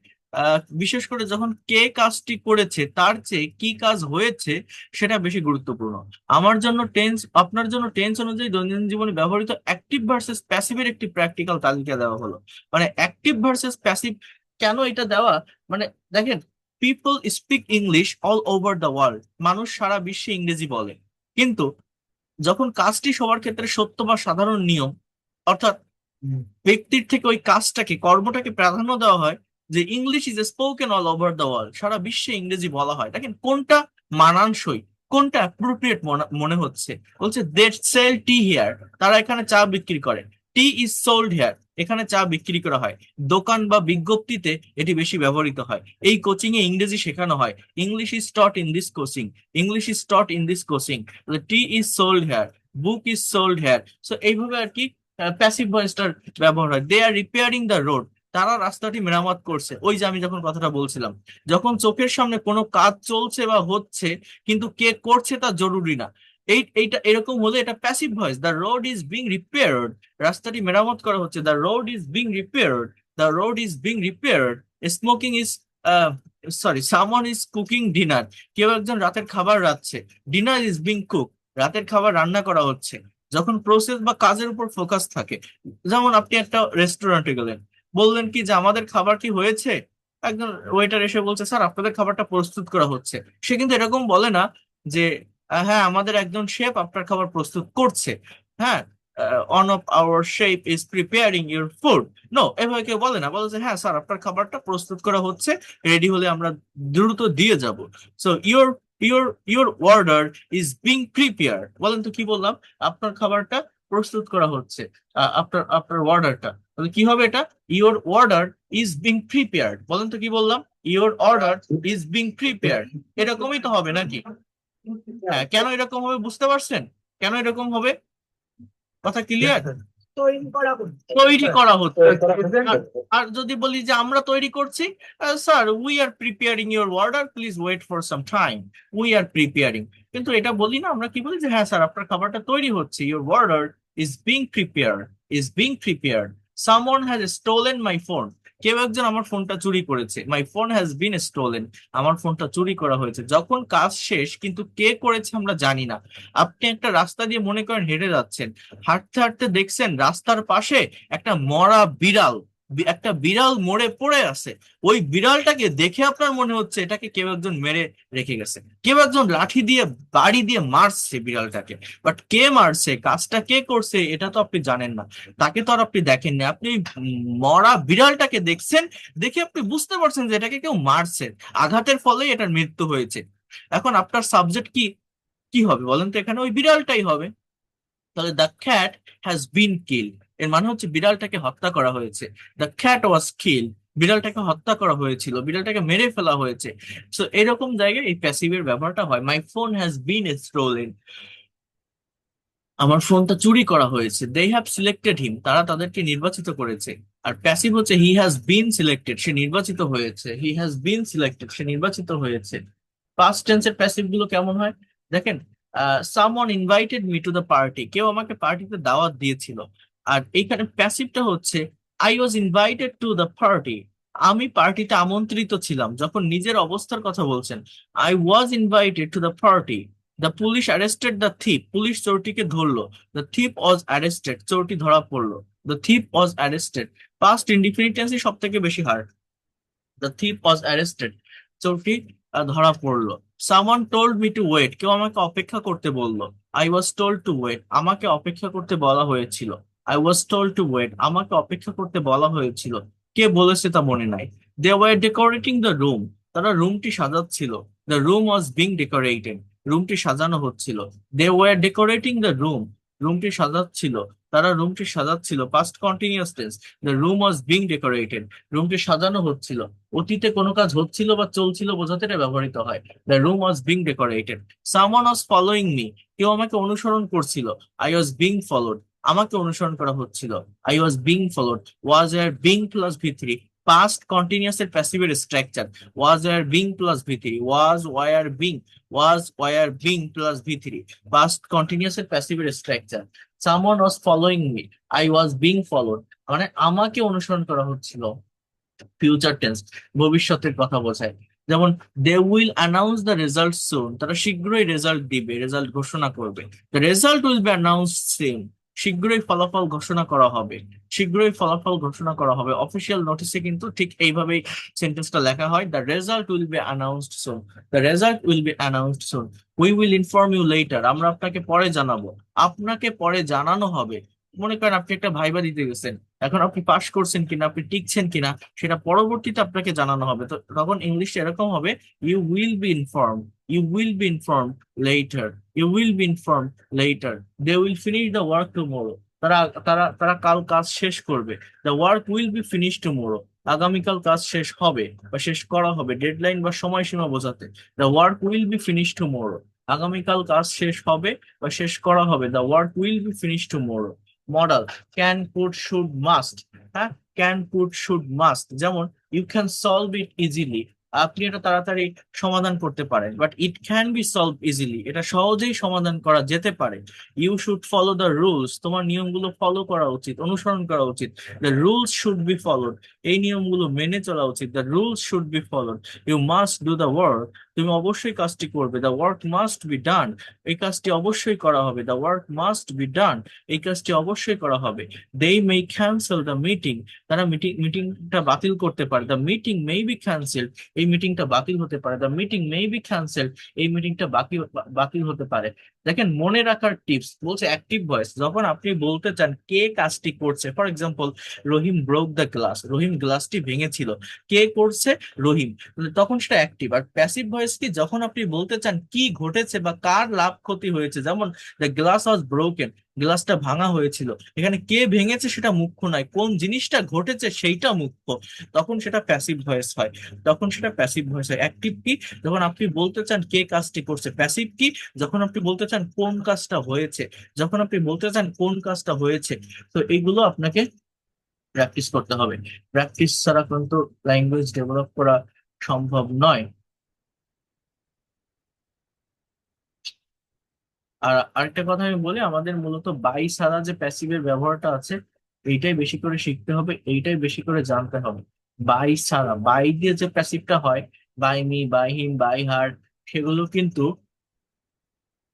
বিশেষ করে যখন কে কাজটি করেছে তার চেয়ে কি কাজ হয়েছে সেটা বেশি গুরুত্বপূর্ণ। আমার জন্য টেন্স, আপনার জন্য টেন্স অনুযায়ী দৈনন্দিন জীবনে ব্যবহৃত অ্যাক্টিভ ভার্সেস প্যাসিভের একটি প্র্যাকটিক্যাল তালিকা দেওয়া হলো। মানে অ্যাক্টিভ ভার্সেস প্যাসিভ কেন এটা দেওয়া, মানে দেখেন, people speak English all over the world, মানুষ সারা বিশ্বে ইংরেজি বলে, কিন্তু যখন কাজটি সবার ক্ষেত্রে সত্য বা সাধারণ নিয়ম, অর্থাৎ ব্যক্তির থেকে ওই কাজটাকে, কর্মটাকে প্রাধান্য দেওয়া হয়, যে English is spoken all over the world, সারা বিশ্বে ইংরেজি বলা হয়, দেখেন কোনটা মানানসই, কোনটা অ্যাপ্রোপ্রিয়েট মনে হচ্ছে। বলছে দে সেল টি হিয়ার, তারা এখানে চা বিক্রি করে, টি ইজ সোল্ড হিয়ার, এখানে চা বিক্রি করা হয়, দোকান বা বিজ্ঞপ্তিতে এটি বেশি ব্যবহৃত হয়, এই কোচিং এ ইংরেজি শেখানো হয়, English is taught in this coaching, English is taught in this coaching, tea is sold here, book is sold here. So এইভাবে আর কি প্যাসিভ ভয়েসটার ব্যবহার হয়। They are repairing the road, তারা রাস্তাটি মেরামত করছে। ওই যে আমি যখন কথাটা বলছিলাম, যখন চোখের সামনে কোনো কাজ চলছে বা হচ্ছে কিন্তু কে করছে তা জরুরি না, এইটা এরকম হলে এটা passive voice. The road is being repaired, রাস্তাটি মেরামত করা হচ্ছে, the road is being repaired, the road is being repaired. Smoking is, sorry, someone is cooking dinner, কেউ একজন রাতের খাবার রাঁধছে, ডিনার ইজ বিং কুক, রাতের খাবার রান্না করা হচ্ছে। যখন প্রসেস বা কাজের উপর ফোকাস থাকে, যেমন আপনি একটা রেস্টুরেন্টে গেলেন, বললেন কি যে আমাদের খাবার কি হয়েছে, একজন ওয়েটার এসে বলছে স্যার আপনাদের খাবারটা প্রস্তুত করা হচ্ছে, সে কিন্তু এরকম বলে না যে হ্যাঁ আমাদের একজন শেফ আপনার খাবার প্রস্তুত করছে, হ্যাঁ one of our chef is preparing your food. No, এভাবে কেউ বলে না, বলে যে হ্যাঁ স্যার আপনার খাবারটা প্রস্তুত করা হচ্ছে, রেডি হলে আমরা দ্রুত দিয়ে যাব। So your your your order is being prepare, বলেন তো কি বললাম, আপনার খাবারটা প্রস্তুত করা হচ্ছে, আপনার আপনার অর্ডারটা, তাহলে কি হবে এটা, your order is being prepared, বলেন তো কি বললাম, your order is being prepared. এরকমই তো হবে নাকি? হ্যাঁ, কেন এরকম হবে বুঝতে পারছেন, কেন এরকম হবে, কথা ক্লিয়ার? তৈরি করা হচ্ছে। আর আর যদি বলি যে আমরা তৈরি করছি, sir we are preparing your order, please wait for some time, we are preparing. কিন্তু এটা বলি না, আমরা কি বলি যে হ্যাঁ স্যার আপনার খাবারটা তৈরি হচ্ছে, your order is being prepare, is being prepared. Someone has stolen my phone, কেউ একজন আমার ফোনটা চুরি করেছে, my phone has been stolen, আমার ফোনটা চুরি করা হয়েছে। যখন কাজ শেষ কিন্তু কে করেছে আমরা জানি না। আপনি একটা রাস্তা দিয়ে মনে করেন হেঁটে যাচ্ছেন, হাঁটতে হাঁটতে দেখছেন রাস্তার পাশে একটা মরা বিড়াল, একটা বিড়াল মরে পড়ে আছে, ওই বিড়ালটাকে দেখে আপনার মনে হচ্ছে এটাকে কেউ একজন মেরে রেখে গেছে, কেউ একজন লাঠি দিয়ে, বাড়ি দিয়ে মারছে বিড়ালটাকে, বাট কে মারছে, কাজটা কে করছে এটা তো আপনি জানেন না, তাকে তো আর আপনি দেখেননি, আপনি মরা বিড়ালটাকে দেখছেন, দেখে আপনি বুঝতে পারছেন যে এটাকে কেউ মারছে, আঘাতের ফলেই এটার মৃত্যু হয়েছে। এখন আপনার সাবজেক্ট কি, কি হবে বলেন তো, এখানে ওই বিড়ালটাই হবে। তাহলে দ্য ক্যাট হ্যাজ বিন কিল, এর মানে হচ্ছে বিড়ালটাকে হত্যা করা হয়েছে, দ্য ক্যাট ওয়াজ কিল, বিড়ালটাকে হত্যা করা হয়েছিল, বিড়ালটাকে মেরে ফেলা হয়েছে। সো এরকম জায়গায় এই প্যাসিভের ব্যবহারটা হয়। My phone has been stolen, আমার ফোনটা চুরি করা হয়েছে। দে হ্যাভ সিলেক্টেড হিম, তারা তাদেরকে নির্বাচিত করেছে। আর প্যাসিভ হচ্ছে হি হ্যাজ বিন সিলেক্টেড, সে নির্বাচিত হয়েছে, হি হ্যাজ বিন সিলেক্টেড, সে নির্বাচিত হয়েছে। পাস্ট টেন্সের প্যাসিভ গুলো কেমন হয় দেখেন, someone invited me to the party, কেউ আমাকে পার্টিতে দাওয়াত দিয়েছিল। আর এইখানে প্যাসিভটা হচ্ছে I was invited to the party, আমি পার্টিতে আমন্ত্রিত ছিলাম, যখন নিজের অবস্থার কথা বলছেন। I was invited to the party. The police arrested the thief, police চোরটিকে ধরলো। দ্য থিপ ওয়াজ অ্যারেস্টেড, চোরটি ধরা পড়লো। The thief was arrested, past indefinite টেন্সই সব থেকে বেশি hard. The thief was arrested, চোরটি ধরা পড়লো। Someone told me to wait, কেউ আমাকে অপেক্ষা করতে বললো। I was told to wait, আমাকে অপেক্ষা করতে বলা হয়েছিল। I was told to wait, আমাকে অপেক্ষা করতে বলা হয়েছিল। কে বলেছে তা মনে নাই। They were decorating the room, তারা রুমটি সাজাচ্ছিল। The room was being decorated, রুমটি সাজানো হচ্ছিল। They were decorating the room, রুমটি সাজাচ্ছিল, তারা রুমটি সাজাচ্ছিল। Past continuous tense, the room was being decorated, রুমটি সাজানো হচ্ছিল। অতীতে কোনো কাজ হচ্ছিল বা চলছিল বোঝাতে এটা ব্যবহৃত হয়। The room was being decorated. Someone was following me, কেউ আমাকে অনুসরণ করছিল। আই ওয়াজ বিং ফলোড, আমাকে অনুসরণ করা হচ্ছিল। I was being followed. Was এর being plus V three, past continuous এর প্যাসিভের structure was were being plus V three, was were being plus V three, past continuous এর প্যাসিভের structure. Someone was following me, I was being followed, মানে আমাকে অনুসরণ করা হচ্ছিল। ফিউচার টেন্স ভবিষ্যতের কথা বোঝায়। যেমন they will announce the result soon, তারা শীঘ্রই রেজাল্ট দিবে, রেজাল্ট ঘোষণা করবে। The result will be announce soon, শীঘ্রই ফলাফল ঘোষণা করা হবে, শীঘ্রই ফলাফল ঘোষণা করা হবে। অফিসিয়াল নোটিশে কিন্তু ঠিক এইভাবেই সেন্টেন্সটা লেখা হয়, the result will be announced soon, the result will be announced soon. We will inform you later, আমরা আপনাকে পরে জানাবো, আপনাকে পরে জানানো হবে। মনে করেন আপনি একটা ভাইবা দিতে গেছেন, এখন আপনি পাশ করছেন কিনা, আপনি টিকছেন কিনা, সেটা পরবর্তীতে আপনাকে জানানো হবে। তো তখন ইংলিশে এরকম হবে, you will be inform, you will be inform later, you will be inform later. They will finish the work tomorrow, তারা তারা তারা কাল কাজ শেষ করবে। The work will be finish tomorrow, আগামীকাল কাজ শেষ হবে বা শেষ করা হবে, ডেডলাইন বা সময়সীমা বোঝাতে। The work will be finish tomorrow, আগামীকাল কাজ শেষ হবে বা শেষ করা হবে। The work will be finish tomorrow. Modal can, could, should, must. হ্যাঁ, ক্যান, কুড, শুড, মাস্ট। যেমন you can solve it easily, আপনি এটা তাড়াতাড়ি সমাধান করতে পারেন, but it can be solve easily, এটা সহজেই সমাধান করা যেতে পারে। You should follow the rules, তোমার নিয়মগুলো ফলো করা উচিত, অনুসরণ করা উচিত। The rules should be followed, এই নিয়মগুলো মেনে চলা উচিত। The rules should be followed. You must do the work, তুমি অবশ্যই কাজটি করবে। The work must be done, এই কাজটি অবশ্যই করা হবে। The work must be done, এই কাজটি অবশ্যই করা হবে। They may cancel the meeting, তারা মিটিংটা বাতিল করতে পারে। The meeting may be cancel, এই মিটিংটা বাতিল হতে পারে। The meeting may be cancel, এই মিটিংটা বাতিল হতে পারে। দেখেন মনে রাখার টিপস বলছে অ্যাক্টিভ ভয়েস, যখন আপনি বলতে চান কে কাজটি করছে, for example Rahim broke the glass, Rahim গ্লাসটি ভেঙেছিল, কে করছে, রহিম, তখন সেটা অ্যাক্টিভ। আর প্যাসিভ ভয়েস কি, যখন আপনি বলতে চান কি ঘটেছে বা কার লাভ ক্ষতি হয়েছে, যেমন দ্য গ্লাস ওয়াজ ব্রোকেন, গ্লাসটা ভাঙা হয়েছিল, এখানে কে ভেঙেছে সেটা মুখ্য নয়, কোন জিনিসটা ঘটেছে সেইটা মুখ্য, তখন সেটা প্যাসিভ ভয়েস হয়, তখন সেটা প্যাসিভ ভয়েস হয়। অ্যাক্টিভ কি, যখন আপনি বলতে চান কে কাজটি করছে। প্যাসিভ কি, যখন আপনি বলতে চান কোন কাজটা হয়েছে, যখন আপনি বলতে চান কোন কাজটা হয়েছে। তো এইগুলো আপনাকে প্র্যাকটিস করতে হবে, প্র্যাকটিস ছাড়া কিন্তু ল্যাঙ্গুয়েজ ডেভেলপ করা সম্ভব নয়। আর আরেকটা কথা আমি বলি, আমাদের মূলত বাই ছাড়া যে প্যাসিভের ব্যবহারটা আছে, এইটাই বেশি করে শিখতে হবে, এইটাই বেশি করে জানতে হবে। বাই ছাড়া, বাই দিয়ে যে প্যাসিভটা হয়, by me, by him, by her, সেগুলো কিন্তু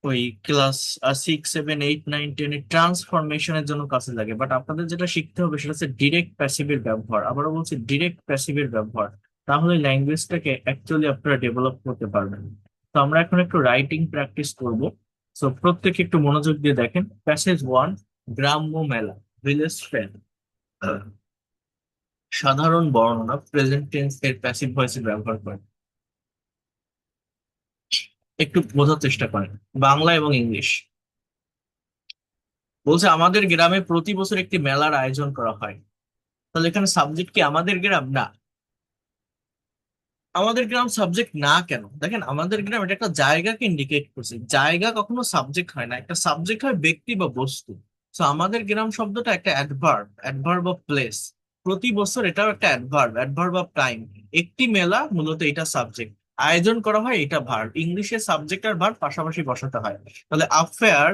ওই ক্লাস 6, 7, 8, 9, 10 এর ট্রান্সফরমেশনের জন্য কাজে লাগে। বাট আপনাদের যেটা শিখতে হবে সেটা হচ্ছে ডিরেক্ট প্যাসিভের ব্যবহার। আবারও বলছি, ডিরেক্ট প্যাসিভের ব্যবহার, তাহলে ল্যাঙ্গুয়েজটাকে অ্যাকচুয়ালি আপনারা ডেভেলপ করতে পারবেন। তো আমরা এখন একটু রাইটিং প্র্যাকটিস করব। সো প্রত্যেকে একটু মনোযোগ দিয়ে দেখেন। প্যাসেজ 1, গ্রাম্য মেলা, ভিলেজ ফেয়ার। সাধারণ বর্ণনা, প্রেজেন্ট টেন্স এর প্যাসিভ ভয়েসের ব্যবহার করে। একটু বোঝার চেষ্টা করেন বাংলা এবং ইংলিশ। বলছে আমাদের গ্রামে প্রতি বছর একটি মেলার আয়োজন করা হয়। তাহলে এখানে সাবজেক্ট কি আমাদের গ্রাম? না, আমাদের গ্রাম সাবজেক্ট না কেন? দেখেন আমাদের গ্রাম এটা একটা জায়গাকে ইন্ডিকেট করছে, জায়গা কখনো সাবজেক্ট হয় না, একটা সাবজেক্ট হয় ব্যক্তি বা বস্তু। তো আমাদের গ্রাম শব্দটা একটা অ্যাডভার্ব, অ্যাডভার্ব অফ প্লেস। প্রতি বছর এটাও একটা অ্যাডভার্ব, অ্যাডভার্ব অফ টাইম। একটি মেলা মূলত এটা সাবজেক্ট, আয়োজন করা হয় এটা ভার্ব। ইংলিশে সাবজেক্ট আর ভার্ব পাশাপাশি বসাতে হয়। তাহলে affair,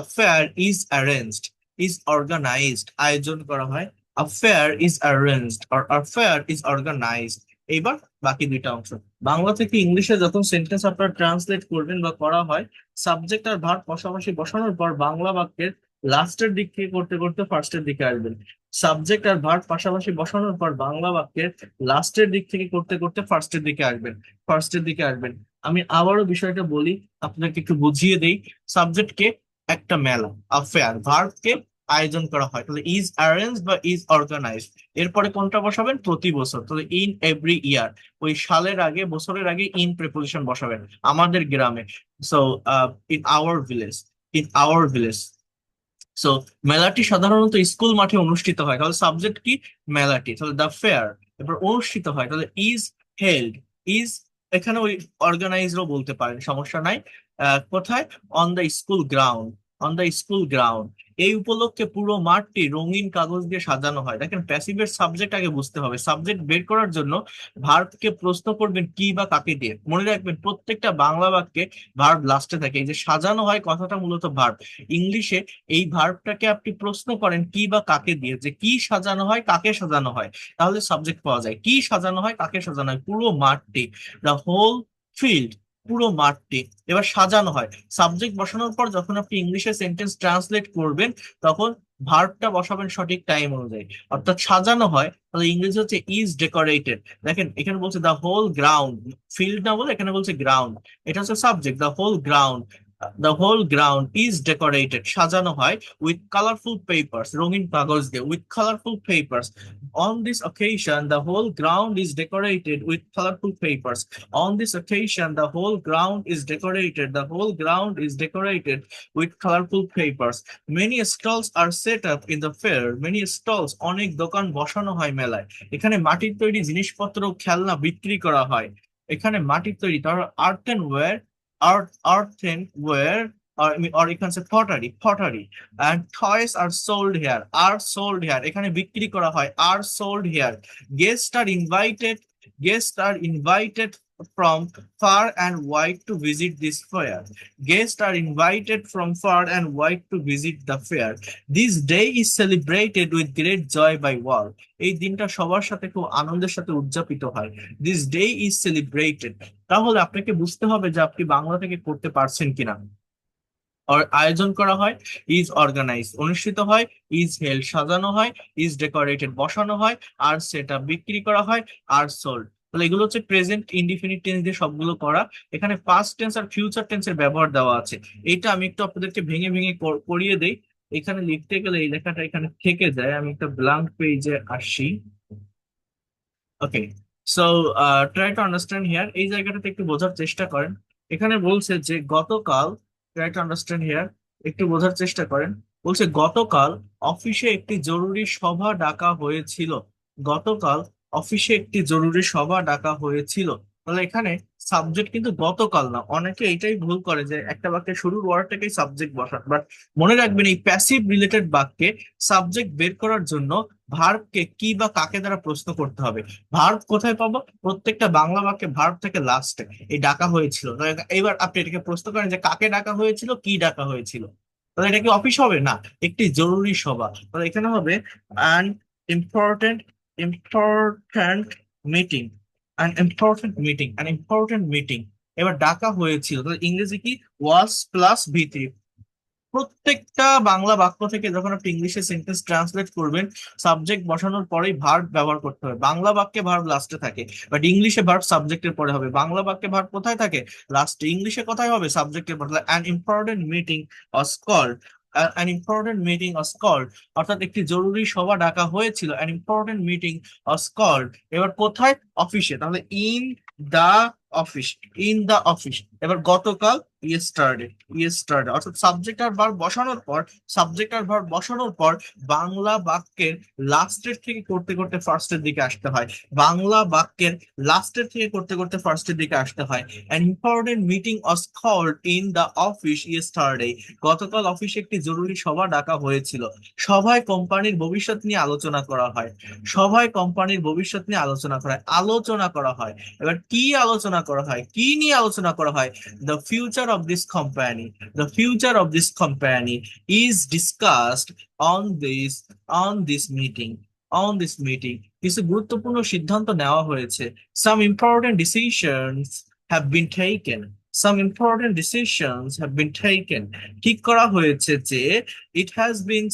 affair is arranged, is organized, আয়োজন করা হয়। Affair is arranged or affair is organized. এইবার বাকি দুইটা অংশ, বাংলা থেকে ইংলিশে যখন সেন্টেন্স আপনারা ট্রান্সলেট করবেন বা করা হয়, সাবজেক্ট আর ভার্ব পাশাপাশি বসানোর পর বাংলা বাক্যের লাস্টের দিক থেকে করতে করতে ফার্স্টের দিকে আসবেন। সাবজেক্ট আর ভার্ব পাশাপাশি বসানোর পর বাংলা বাক্যের লাস্টের দিক থেকে করতে করতে ফার্স্টের দিকে আসবেন, ফার্স্টের দিকে আসবেন। আমি আবারও বিষয়টা বলি, আপনাকে একটু বুঝিয়ে দেই। সাবজেক্টকে একটা মেলা, অ্যাফেয়ার, ভার্বকে আয়োজন করা হয়, তাহলে ইজ অ্যারেঞ্জ বা ইজ অর্গানাইজড। এরপরে কোনটা বসাবেন? প্রতি বছর, তাহলে ইন এভরি ইয়ার। ওই সালের আগে, বছরের আগে ইন প্রিপোজিশন বসাবেন। আমাদের গ্রামে, so in our village, in our village. So মেলাটি সাধারণত স্কুল মাঠে অনুষ্ঠিত হয়, তাহলে সাবজেক্ট কি? মেলাটি, তাহলে দ্য ফেয়ার। এবার অনুষ্ঠিত হয়, তাহলে ইজ হেল্ড, ইজ, এখানে ওই অর্গানাইজও বলতে পারেন, সমস্যা নাই। কোথায়? On the school ground, on the school ground. এই উপলক্ষে পুরো মাঠটি রঙিন কাগজ দিয়ে সাজানো হয়। দেখেন প্যাসিভের সাবজেক্ট আগে বুঝতে হবে। সাবজেক্ট বের করার জন্য ভার্বকে প্রশ্ন করবেন কি বা কাকে দিয়ে। মনে রাখবেন প্রত্যেকটা বাংলা বাক্যে ভার্ব লাস্টে থাকে। এই যে সাজানো হয় কথাটা মূলত ভার্ব। ইংলিশে এই ভার্বটাকে আপনি প্রশ্ন করেন কি বা কাকে দিয়ে, যে কি সাজানো হয় কাকে সাজানো হয়, তাহলে সাবজেক্ট পাওয়া যায়। কি সাজানো হয় কাকে সাজানো হয়, পুরো মাঠটি, দ্য হোল ফিল্ড, পুরো মাঠটি। এবার সাজানো হয়, সাবজেক্ট বসানোর পর যখন আপনি ইংলিশে সেন্টেন্স ট্রান্সলেট করবেন তখন ভার্বটা বসাবেন সঠিক টাইম অনুযায়ী। অর্থাৎ সাজানো হয়, তাহলে ইংরেজি হচ্ছে ইজ ডেকোরেটেড। দেখেন এখানে বলছে দ্য হোল গ্রাউন্ড, ফিল্ড না বলে এখানে বলছে গ্রাউন্ড, এটা হচ্ছে subject. The whole ground is decorated, সাজানো হয় উইথ কালারফুল পেপার্স, রঙিন কাগজ দিয়ে, with colourful papers. On this occasion, the whole ground is decorated with colorful papers. On this occasion, the whole ground is decorated. The whole ground is decorated with colorful papers. Many stalls are set up in the fair. Many stalls, অনেক দোকান বসানো হয় মেলায়। এখানে মাটির তৈরি জিনিসপত্র, খেলনা বিক্রি করা হয়। এখানে মাটির তৈরি, তার আর্থেনওয়্যার, আর্থেনওয়্যার, or you can say pottery and toys are sold here এখানে বিক্রি করা হয়, are sold here. Guests are invited from far and wide to visit this fair. Guests are invited from far and wide to visit the fair. This day is celebrated with great joy by all. এই দিনটা সবার সাথে খুব আনন্দের সাথে উদযাপিত হয়। This day is celebrated, তাহলে আপনাকে বুঝতে হবে যে আপনি বাংলা থেকে করতে পারছেন কিনা। আয়োজন করা হয়, ইজ অর্গানাইজ অনুষ্ঠিত হয়, ইজ হেল্ড সাজানো হয়, ইজ ডেকোরেটেড বসানো হয়, আর সেটা বিক্রি করা হয়, আর সোল্ড। তাহলে এগুলো হচ্ছে প্রেজেন্ট ইনডিফিনিট টেন্স দিয়ে সবগুলো করা। এখানে পাস্ট টেন্স আর ফিউচার টেন্সের ব্যবহার দেওয়া আছে। এটা আমি একটু আপনাদেরকে ভেঙে ভেঙে করিয়ে দেই। এখানে লিখতে গেলে এই লেখাটা এখানে থেকে যায়, আমি একটা ব্ল্যাঙ্ক পেজে আসি। Okay, so try to understand here, এই জায়গাটাতে একটু বোঝার চেষ্টা করেন। এখানে বলছে যে গতকাল, ট্রাই টু আন্ডারস্ট্যান্ড হিয়ার, একটু বোঝার চেষ্টা করেন। বলছে গতকাল অফিসে একটি জরুরি সভা ডাকা হয়েছিল। গতকাল অফিসে একটি জরুরি সভা ডাকা হয়েছিল। তাহলে এখানে সাবজেক্ট কিন্তু গতকাল না। অনেকে এটাই ভুল করে যে একটা বাক্যে শুরুর ওয়ার্ডটাকেই সাবজেক্ট বসান, বাট মনে রাখবেন এই প্যাসিভ রিলেটেড বাক্যে সাবজেক্ট বের করার জন্য ভার্বকে কি বা কাকে দ্বারা প্রশ্ন করতে হবে। ভার্ব কোথায় পাবো? প্রত্যেকটা বাংলা বাক্যে ভার্ব থেকে লাস্টে এই ডাকা হয়েছিল। তো এবার আপনি এটাকে প্রশ্ন করেন যে কাকে ডাকা হয়েছিল, কি ডাকা হয়েছিল, তাহলে এটা কি অফিস হবে? না, একটি জরুরি সভা। তাহলে এখানে হবে an important important meeting, an important meeting. এবার ডাকা হয়েছিল, তাহলে ইংরেজি কি? ওয়াজ প্লাস ভিত্তি। প্রত্যেকটা বাংলা বাক্য থেকে যখন আপনি ইংলিশে সেন্টেন্স ট্রান্সলেট করবেন সাবজেক্ট বসানোর পরেই ভার্ব ব্যবহার করতে হবে। বাংলা বাক্যে ভার্ব লাস্টে থাকে, বাট ইংলিশে ভার্ব সাবজেক্টের পরে হবে। বাংলা বাক্যে ভার্ব কোথায় থাকে? লাস্টে। ইংলিশে কোথায় হবে? সাবজেক্টের পরে। An important meeting was called, an important meeting was called, অর্থাৎ একটি জরুরি সভা ডাকা হয়েছিল। An important meeting was called. এবার কোথায়? অফিসে, তাহলে in the office, in the office. এবার গতকাল ইয়েস্টারডে, অর্থাৎ সাবজেক্ট আর ভার্ব বসানোর পর বাংলা বাক্যের লাস্টের থেকে করতে করতে ফার্স্টের দিকে আসতে হয়। বাংলা বাক্যের লাস্টের থেকে করতে করতে ফার্স্টের দিকে আসতে হয়। An important meeting was called in the office yesterday. গতকাল অফিসে একটি জরুরি সভা ডাকা হয়েছিল। সভায় কোম্পানির ভবিষ্যৎ নিয়ে আলোচনা করা হয়। সভায় কোম্পানির ভবিষ্যৎ নিয়ে আলোচনা করা হয়। এবার কি আলোচনা করা হয়? কি নিয়ে আলোচনা করা হয়? The future of this company. The future of this company is discussed on this meeting. On this meeting. কিছু গুরুত্বপূর্ণ সিদ্ধান্ত নেওয়া হয়েছে। Some important decisions have been taken. Some important decisions have been taken. ঠিক করা হয়েছে যে it has been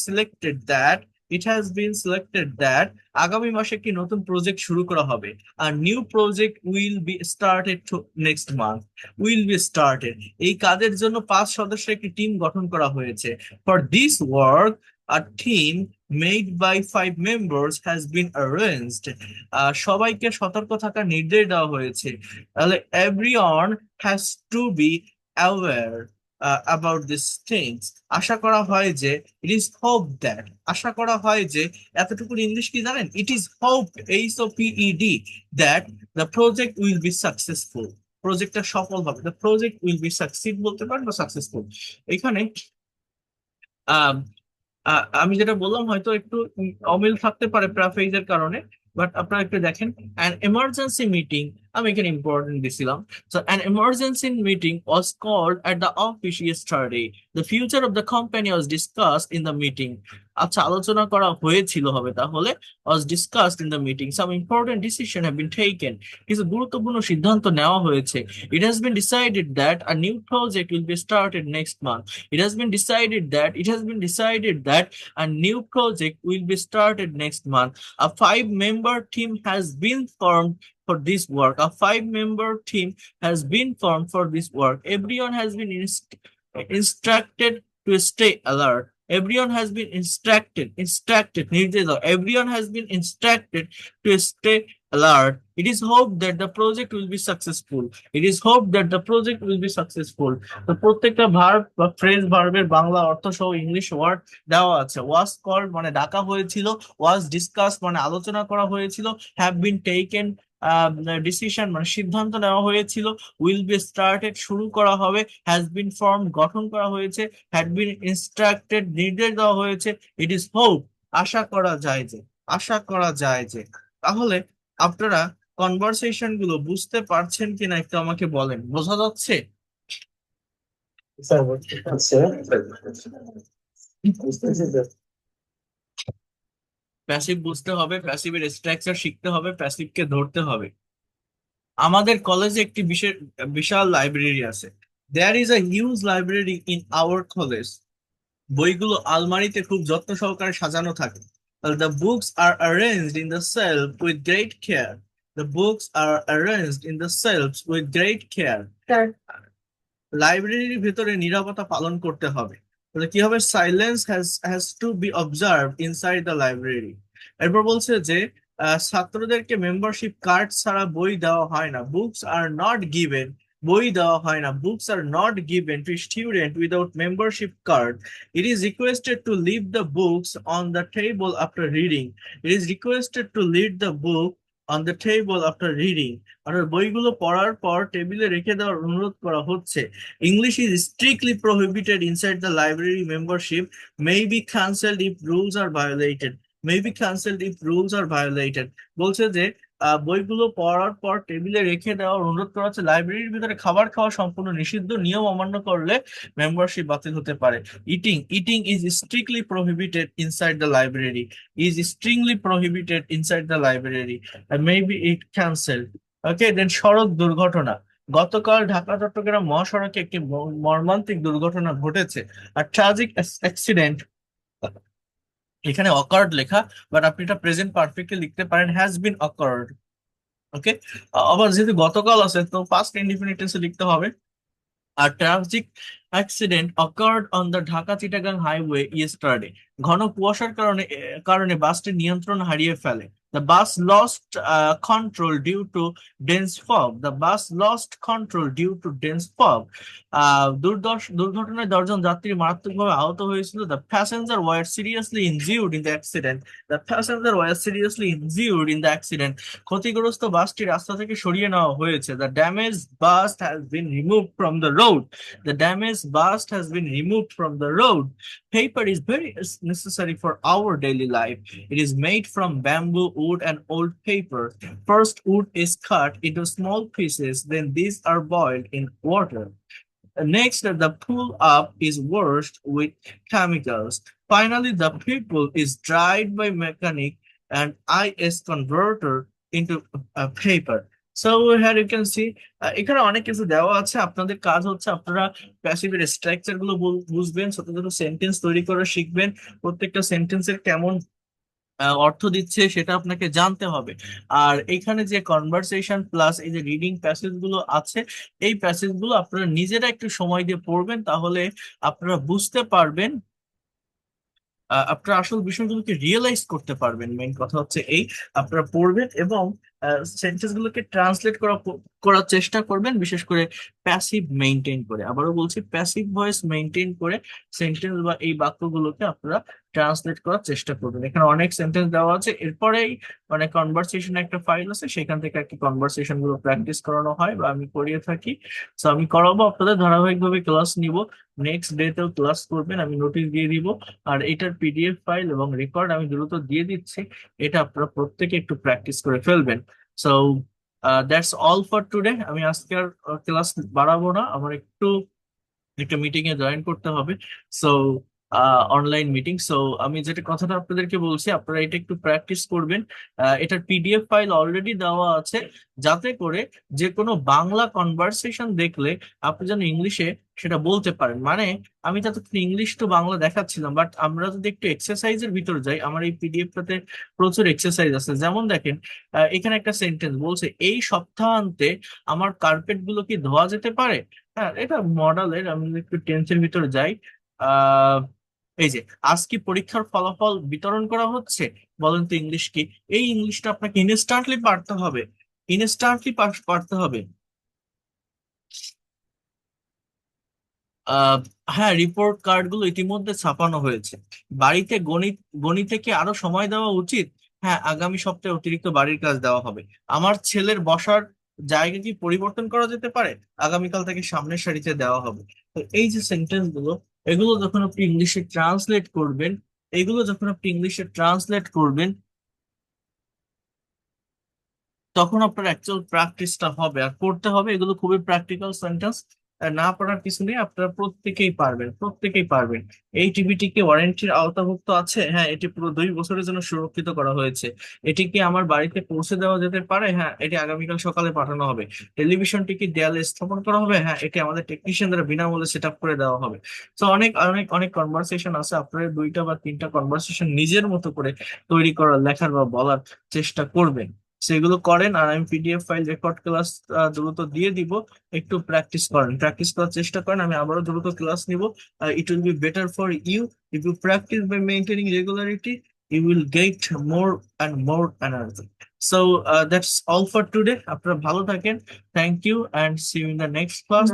selected that আগামী মাসে একটি নতুন প্রজেক্ট শুরু করা হবে। A new project will be started next month. Will be started. এই কাজের জন্য 5 সদস্যের একটি টিম গঠন করা হয়েছে। For this work, a team made by 5 members has been arranged. সবাইকে সতর্ক থাকার নির্দেশ দেওয়া হয়েছে। তাহলে everyone has to be aware about these things. আশা করা হয় যে it is hoped that, আশা করা হয় যে, এতটুকু ইংলিশ কি জানেন? It is hoped, HOPED, that the project will be successful. প্রজেক্টটা সফল হবে। The project will be succeed বলতে পারেন বা সাকসেসফুল। এখানে আহ আমি যেটা বললাম হয়তো একটু অমিল থাকতে পারে প্যারাফ্রেজের কারণে, বাট আপনারা একটু দেখেন। অ্যান এমার্জেন্সি মিটিং, আমি এখানে ইম্পর্টেন্ট দিছিলাম। So an emergency meeting was called at the office yesterday. The future of the company was discussed in the meeting. আচ্ছা, আলোচনা করা হয়েছিল হবে তাহলে, was discussed in the meeting. Some important decision have been taken. কিছু গুরুত্বপূর্ণ সিদ্ধান্ত নেওয়া হয়েছে। It has been decided that a new project will be started next month. It has been decided that a new project will be started next month. A five-member team has been formed for this work. A five-member team has been formed for this work. Everyone has been instructed to stay alert. Everyone has been Everyone has been instructed to stay alert. It is hoped that the project will be successful. It is hoped that the project will be successful. তো প্রত্যেকটা verb বা phrase ভার্বের বাংলা অর্থ সহ English word দেওয়া আছে। Was called মানে ডাকা হয়েছিল, ওয়াজ ডিসকাস মানে আলোচনা করা হয়েছিল, হ্যাভ বিন টেকেন ডিসিশন মানে সিদ্ধান্ত নেওয়া হয়েছিল, উইল বি স্টার্টেড শুরু করা হবে, হ্যাজ বিন ফর্ম গঠন করা হয়েছে, হ্যাড বিন ইনস্ট্রাক্টেড নির্দেশ দেওয়া হয়েছে, ইট ইজ হোপ আশা করা যায় যে, আশা করা যায় যে। তাহলে আপনারা কনভারসেশন গুলো বুঝতে পারছেন কিনা একটু আমাকে বলেন, বোঝা যাচ্ছে? স্যার বুঝতে পারছে, বুঝতেছি তো। প্যাসিভ বুঝতে হবে, প্যাসিভের স্ট্রাকচার শিখতে হবে, প্যাসিভকে ধরতে হবে। আমাদের কলেজে একটি বিশাল লাইব্রেরি আছে। There is a huge library in our college. বইগুলো আলমারিতে খুব যত্ন সহকারে সাজানো থাকে। The books are arranged in the shelf with great care. The books are arranged in the shelves with great care. লাইব্রেরির ভিতরে নীরবতা পালন করতে হবে। তাহলে কি হবে? Silence has to be observe inside the library. এরপর বলছে যে ছাত্রদেরকে মেম্বারশিপ কার্ড ছাড়া বই দেওয়া হয় না। বুকস আর নট গিভেন, বই দেওয়া হয় না। Books are not given to student without membership card. It is requested to leave the books on the table after reading. It is requested to leave the book on the table after reading. অর্থাৎ বইগুলো পড়ার পর টেবিলে রেখে দেওয়ার অনুরোধ করা হচ্ছে। English is strictly prohibited inside the library. Membership may be cancelled if rules are violated. May be cancelled if rules are violated. বলছে যে বইগুলো পড়ার পর টেবিলে রেখে দেওয়ার অনুরোধ করা হচ্ছে। লাইব্রেরির ভিতরে খাবার খাওয়া সম্পূর্ণ নিষিদ্ধ, নিয়ম অমান্য করলে মেম্বারশিপ বাতিল হতে পারে। Eating is strictly prohibited inside the library. Is strictly prohibited inside the library. Maybe it cancelled. Okay, then সড়ক দুর্ঘটনা। গতকাল ঢাকা চট্টগ্রাম মহাসড়কে একটি মর্মান্তিক দুর্ঘটনা ঘটেছে। আর ট্রাজিক অ্যাক্সিডেন্ট, এখানে অকার্ড লেখা, বাট আপনি এটা প্রেজেন্ট পারফেক্টলি লিখতে পারেন হ্যাজ বিন অকার্ড। ওকে, আবার যেহেতু গতকাল আছে তো পাস্ট ইনডিফিনিট টেন্সে লিখতে হবে। A tragic accident occurred on the Dhaka-Chittagong highway yesterday. ঘন কুয়াশার কারণে বাসটি নিয়ন্ত্রণ হারিয়ে ফেলে। The bus lost control due to dense fog. The bus lost control due to dense fog. দুর্ঘটনায় 10 জন যাত্রী মারাত্মকভাবে আহত হয়েছিল। The passenger were seriously injured in the accident. The passenger were seriously injured in the accident. ক্ষতিগ্রস্ত বাসটি রাস্তা থেকে সরিয়ে নেওয়া হয়েছে। The damaged bus has been removed from the road. The damaged bus has been removed from the road. Paper is very necessary for our daily life. It is made from bamboo, wood, and old paper. First, wood is cut into small pieces, then these are boiled in water. Next, the pull up is washed with chemicals. Finally, the pupil is dried by mechanic and IS converter into paper. So here you can see এখানে অনেক কিছু দেওয়া আছে। আপনাদের কাজ হচ্ছে আপনারা প্যাসিভের structure গুলো বুঝবেন, ছোট ছোট সেন্টেন্স তৈরি করে শিখবেন। প্রত্যেকটা সেন্টেন্সের কেমন অর্থ দিচ্ছে সেটা আপনাকে জানতে হবে। আর এখানে যে কনভারসেশন প্লাস এই যে রিডিং প্যাসেজ গুলো আছে, এই প্যাসেজ গুলো আপনারা নিজেরা একটু সময় দিয়ে পড়বেন, তাহলে আপনারা বুঝতে পারবেন, আপনারা আসল বিষয়গুলোকে রিয়েলাইজ করতে পারবেন। মেইন কথা হচ্ছে এই, আপনারা পড়বেন এবং সেন্টেন্স গুলোকে ট্রান্সলেট করার চেষ্টা করবেন, বিশেষ করে প্যাসিভ মেনটেন করে। আবারও বলছি, প্যাসিভ ভয়েস মেনটেন করে সেন্টেন্স বা এই বাক্যগুলোকে আপনারা ট্রান্সলেট করার চেষ্টা করবেন। এখানে অনেক সেন্টেন্স দেওয়া আছে, এরপরেই মানে কনভারসেশন একটা ফাইল আছে, সেখান থেকে আর কি কনভারসেশন গুলো প্র্যাকটিস করানো হয় বা আমি করিয়ে থাকি। তো আমি করাবো, আপনাদের ধারাবাহিকভাবে ক্লাস নিব, নেক্সট ডে তেও ক্লাস করবেন, আমি নোটিশ দিয়ে দিব। আর এটার পিডিএফ ফাইল এবং রেকর্ড আমি দ্রুত দিয়ে দিচ্ছি, এটা আপনারা প্রত্যেকে একটু প্র্যাকটিস করে ফেলবেন। So that's all for today. আমি আজকে আর ক্লাস বাড়াবো না, আমার একটু একটা মিটিং এ জয়েন করতে হবে। So online meeting. সো আমি যেটা কথাটা আপনাদেরকে বলছি, আপনারা এটা একটু প্র্যাকটিস করবেন। এটার পিডিএফ ফাইল অলরেডি দেওয়া আছে, যাতে করে যে কোনো বাংলা কনভারসেশন দেখলে আপনি যেন ইংলিশে সেটা বলতে পারেন। মানে আমি ততক্ষণ ইংলিশ টু বাংলা দেখাচ্ছিলাম, বাট আমরা যদি একটু এক্সারসাইজের ভিতরে যাই, আমার এই পিডিএফটাতে প্রচুর এক্সারসাইজ আছে। যেমন দেখেন, এখানে একটা সেন্টেন্স বলছে, এই সপ্তাহান্তে আমার কার্পেট গুলো কি ধোয়া যেতে পারে। হ্যাঁ, এটা মডেলের। আমি যদি একটু টেন্সের ভিতরে যাই, আহ এই যে, আজ কি পরীক্ষার ফলাফল বিতরণ করা হচ্ছে, বলেন তো ইংলিশ কি? এই ইংলিশটা আপনাকে ইনস্ট্যান্টলি পারতে হবে, ইনস্ট্যান্টলি পারতে হবে। আহ হ্যাঁ, রিপোর্ট কার্ড গুলো ইতিমধ্যে ছাপানো হয়েছে। বাড়িতে গণিতে কি আরো সময় দেওয়া উচিত? হ্যাঁ, আগামী সপ্তাহে অতিরিক্ত বাড়ির কাজ দেওয়া হবে। আমার ছেলের বসার জায়গা কি পরিবর্তন করা যেতে পারে? আগামীকাল থেকে সামনের সারিতে দেওয়া হবে। তো এই যে সেন্টেন্স গুলো, এগুলো যখন আপনি ইংলিশে ট্রান্সলেট করবেন, এগুলো যখন আপনি ইংলিশে ট্রান্সলেট করবেন, তখন আপনার অ্যাকচুয়াল প্র্যাকটিসটা হবে আর করতে হবে। এগুলো খুবই প্র্যাকটিক্যাল সেন্টেন্স, না পড়ার কিছু নেই, আপনারা প্রত্যেকেই পারবেন, প্রত্যেকেই পারবেন। এই টিভিটি কি ওয়ারেন্টির আওতাভুক্ত আছে? হ্যাঁ, এটি পুরো 2 বছরের জন্য সুরক্ষিত করা হয়েছে। এটি কি আমার বাড়িতে পৌঁছে দেওয়া যেতে পারে? হ্যাঁ, এটি আগামীকাল সকালে পাঠানো হবে। টেলিভিশনটি কি দেয়ালে স্থাপন করা হবে? হ্যাঁ, এটি আমাদের টেকনিশিয়ান দ্বারা বিনামূল্যে সেট আপ করে দেওয়া হবে। তো অনেক অনেক অনেক কনভারসেশন আছে, আপনারা 2টা বা 3টা কনভারসেশন নিজের মতো করে তৈরি করার, লেখার বা বলার চেষ্টা করবেন। সেগুলো করেন, আর আমি পিডিএফ ফাইল রেকর্ড ক্লাস দ্রুত দিয়ে দিব। একটু প্র্যাকটিস করেন, প্র্যাকটিস করার চেষ্টা করেন, আমি আবারও দ্রুত ক্লাস নিব। It will be better for you if you practice by maintaining regularity, you will get more and more energy. So that's all for today. আপনারা ভালো থাকেন। Thank you and see you in the next class.